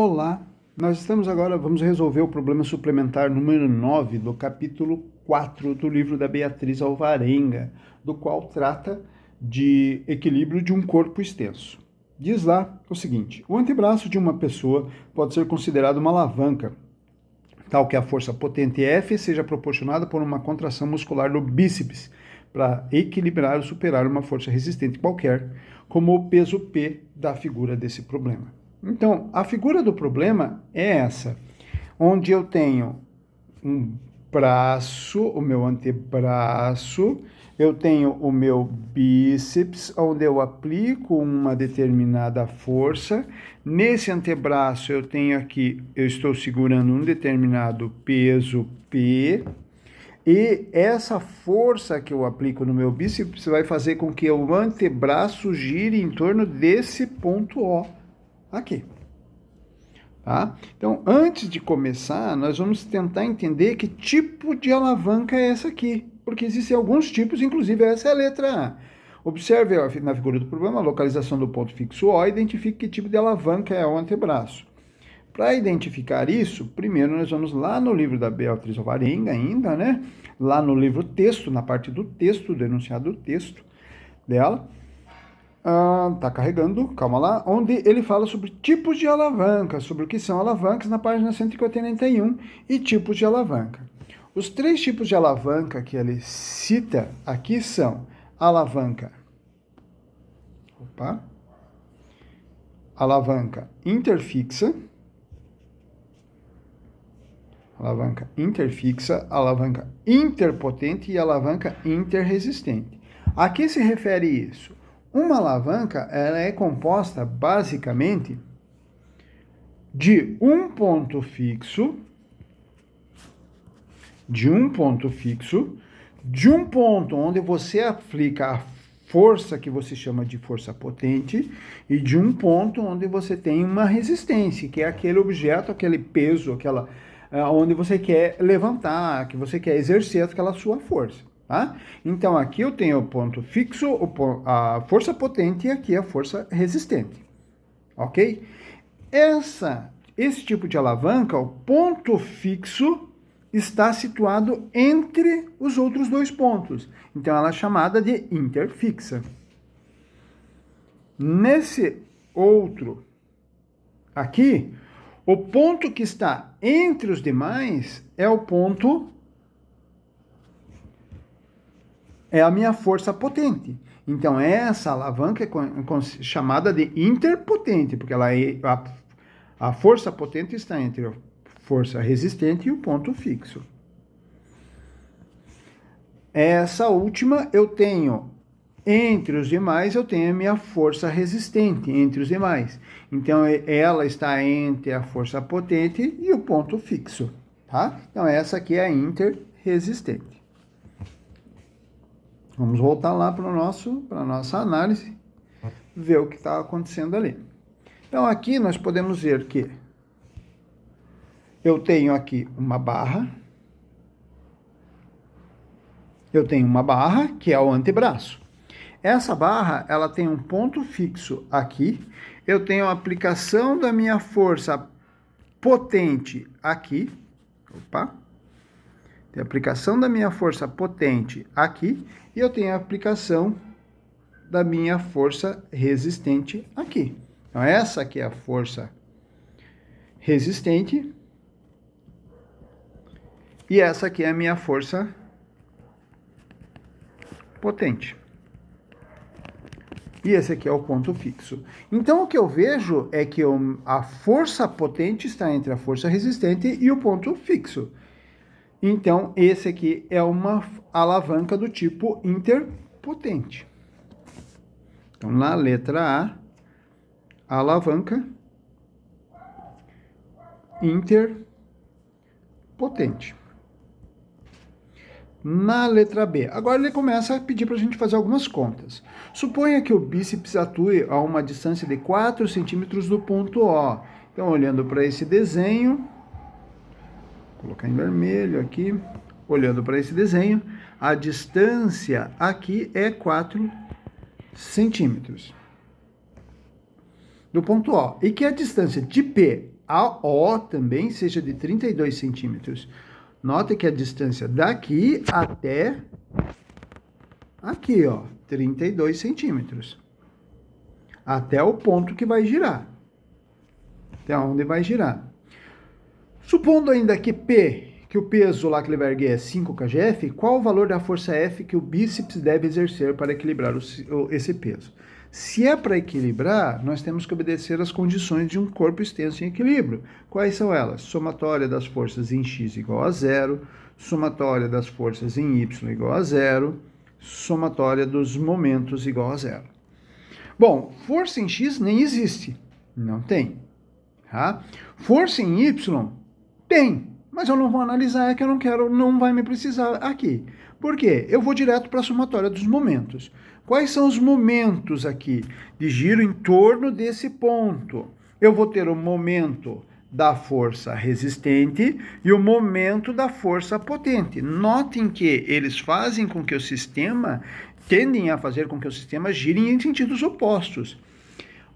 Olá, nós estamos agora, vamos resolver o problema suplementar número 9 do capítulo 4 do livro da Beatriz Alvarenga, do qual trata de equilíbrio de um corpo extenso. Diz lá o seguinte: o antebraço de uma pessoa pode ser considerado uma alavanca, tal que a força potente F seja proporcionada por uma contração muscular do bíceps, para equilibrar ou superar uma força resistente qualquer, como o peso P da figura desse problema. Então, a figura do problema é essa, onde eu tenho um braço, o meu antebraço, eu tenho o meu bíceps, onde eu aplico uma determinada força. Nesse antebraço eu tenho aqui, eu estou segurando um determinado peso P, e essa força que eu aplico no meu bíceps vai fazer com que o antebraço gire em torno desse ponto O aqui. Tá? Então, antes de começar, nós vamos tentar entender que tipo de alavanca é essa aqui, porque existem alguns tipos, inclusive essa é a letra A. Observe na figura do problema a localização do ponto fixo O, identifique que tipo de alavanca é o antebraço. Para identificar isso, primeiro nós vamos lá no livro da Beatriz Alvarenga ainda, né? Lá no livro texto, na parte do texto, do enunciado do texto dela. Tá carregando, calma lá, onde ele fala sobre tipos de alavanca, sobre o que são alavancas na página 141 e tipos de alavanca. Os três tipos de alavanca que ele cita aqui são alavanca interfixa, alavanca interpotente e alavanca interresistente. A que se refere isso? Uma alavanca ela é composta basicamente de um ponto fixo, de um ponto onde você aplica a força que você chama de força potente e de um ponto onde você tem uma resistência, que é aquele objeto, aquele peso, aquela onde você quer levantar, que você quer exercer aquela sua força. Tá? Então, aqui eu tenho o ponto fixo, a força potente e aqui a força resistente. Ok? Esse tipo de alavanca, o ponto fixo, está situado entre os outros dois pontos. Então, ela é chamada de interfixa. Nesse outro aqui, o ponto que está entre os demais é o ponto... é a minha força potente. Então, essa alavanca é chamada de interpotente, porque ela a força potente está entre a força resistente e o ponto fixo. Essa última eu tenho, entre os demais, eu tenho a minha força resistente, entre os demais. Então, ela está entre a força potente e o ponto fixo. Tá? Então, essa aqui é a interresistente. Vamos voltar lá para a nossa análise, ver o que está acontecendo ali. Então, aqui nós podemos ver que eu tenho aqui uma barra. Eu tenho uma barra, que é o antebraço. Essa barra, ela tem um ponto fixo aqui. Eu tenho a aplicação da minha força potente aqui. Tem a aplicação da minha força potente aqui e eu tenho a aplicação da minha força resistente aqui. Então, essa aqui é a força resistente e essa aqui é a minha força potente. E esse aqui é o ponto fixo. Então, o que eu vejo é que a força potente está entre a força resistente e o ponto fixo. Então, esse aqui é uma alavanca do tipo interpotente. Então, na letra A, alavanca interpotente. Na letra B, agora ele começa a pedir para a gente fazer algumas contas. Suponha que o bíceps atue a uma distância de 4 centímetros do ponto O. Então, olhando para esse desenho... Vou colocar em vermelho aqui, olhando para esse desenho, a distância aqui é 4 centímetros do ponto O. E que a distância de P a O também seja de 32 centímetros. Note que a distância daqui até aqui, ó, 32 centímetros. Até o ponto que vai girar. Até onde vai girar. Supondo ainda que que o peso lá que ele vai erguer é 5 kgf, qual o valor da força F que o bíceps deve exercer para equilibrar esse peso? Se é para equilibrar, nós temos que obedecer às condições de um corpo extenso em equilíbrio. Quais são elas? Somatória das forças em x igual a 0, somatória das forças em y igual a 0, somatória dos momentos igual a 0. Bom, força em x nem existe, não tem. Tá? Força em y tem, mas eu não vou analisar, é que eu não quero, não vai me precisar aqui. Por quê? Eu vou direto para a somatória dos momentos. Quais são os momentos aqui de giro em torno desse ponto? Eu vou ter o momento da força resistente e o momento da força potente. Notem que eles fazem com que o sistema, tendem a fazer com que o sistema gire em sentidos opostos.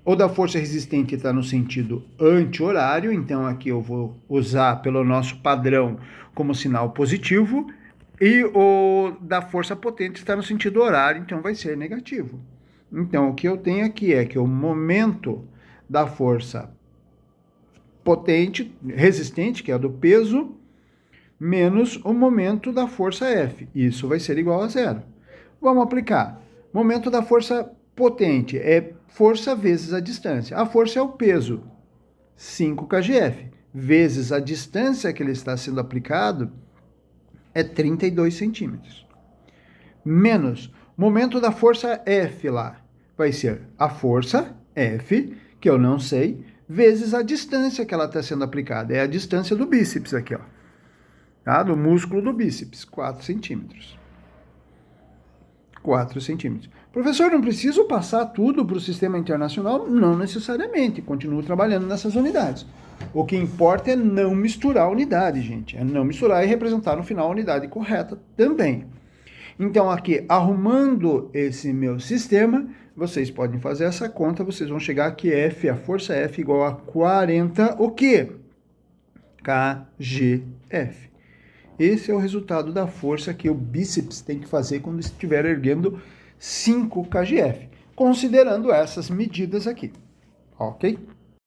O da força resistente está no sentido anti-horário, então aqui eu vou usar pelo nosso padrão como sinal positivo, e o da força potente está no sentido horário, então vai ser negativo. Então o que eu tenho aqui é que o momento da força potente, resistente, que é a do peso, menos o momento da força F. Isso vai ser igual a 0. Vamos aplicar. Momento da força potente é força vezes a distância. A força é o peso, 5 kgf, vezes a distância que ele está sendo aplicado, é 32 centímetros. Menos momento da força F lá, vai ser a força F, que eu não sei, vezes a distância que ela está sendo aplicada. É a distância do bíceps aqui, ó. Tá? Do músculo do bíceps, 4 centímetros. 4 centímetros. Professor, não preciso passar tudo para o sistema internacional? Não necessariamente, continuo trabalhando nessas unidades. O que importa é não misturar a unidade, gente. É não misturar e representar no final a unidade correta também. Então, aqui, arrumando esse meu sistema, vocês podem fazer essa conta, vocês vão chegar que F, a força F igual a 40, o quê? kgf. Esse é o resultado da força que o bíceps tem que fazer quando estiver erguendo 5 kgf, considerando essas medidas aqui, ok?